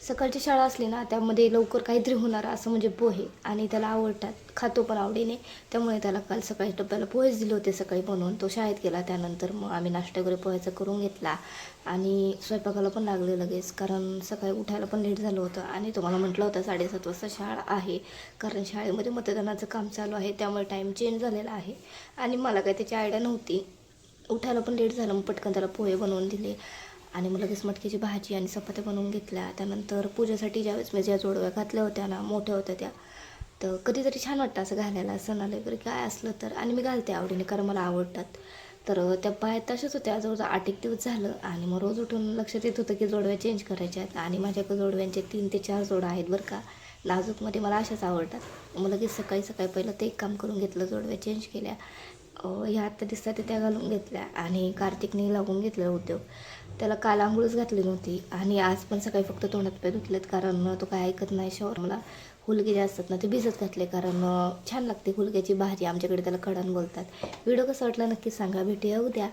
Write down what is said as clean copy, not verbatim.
सकाळची शाळा असली ना त्यामध्ये लवकर काहीतरी होणार असं म्हणजे पोहे, आणि त्याला आवडतात, खातो पण आवडीने. त्यामुळे त्याला काल सकाळी डब्याला पोहेच दिले होते सकाळी बनवून. तो शाळेत गेला त्यानंतर मग आम्ही नाश्ता वगैरे पोह्याचा करून घेतला आणि स्वयंपाकाला पण लागले लगेच, कारण सकाळी उठायला पण लेट झालं होतं. आणि तुम्हाला म्हटलं होतं 7:30 वाजता शाळा आहे, कारण शाळेमध्ये मतदानाचं काम चालू आहे, त्यामुळे टाईम चेंज झालेला आहे. आणि मला काही त्याची आयडिया नव्हती. उठायला पण लेट झालं, मग पटकन त्याला पोहे बनवून दिले आणि मग लगेच मटकीची भाजी आणि चपात्या बनवून घेतल्या. त्यानंतर पूजेसाठी ज्यावेळेस मी ज्या जोडव्या घातल्या होत्या ना, मोठ्या होत्या त्या, तर कधीतरी छान वाटतं असं घालायला, सणाला वगैरे काय असलं तर. आणि मी घालते आवडीने, कारण मला आवडतात. तर त्या पायात तशाच होत्या जवळजवळ 8 एक दिवस झालं. आणि मग रोज उठून लक्षात येत होतं की जोडव्या चेंज करायच्या आहेत. आणि माझ्याकडे जोडव्यांचे 3 ते 4 जोडा आहेत बरं का. नाजूकमध्ये मला अशाच आवडतात. मग लगेच सकाळी सकाळी पहिलं ते एक काम करून घेतलं, जोडव्या चेंज केल्या. ह्या आत्ता दिसतात त्या घालून घेतल्या. आणि कार्तिकने लागून घेतलं उद्योग. त्याला काल आंघोळच घातली नव्हती आणि आज पण सकाळी फक्त तोंडात पाय धुतलेत, कारण तो काय ऐकत नाही. शॉवर मला हुलगे जे असतात ना ते भिजत घातले, कारण छान लागते हुलग्याची भाजी. आमच्याकडे त्याला कढण बोलतात. व्हिडिओ कसा वाटला नक्की सांगा. भेटूया उद्या.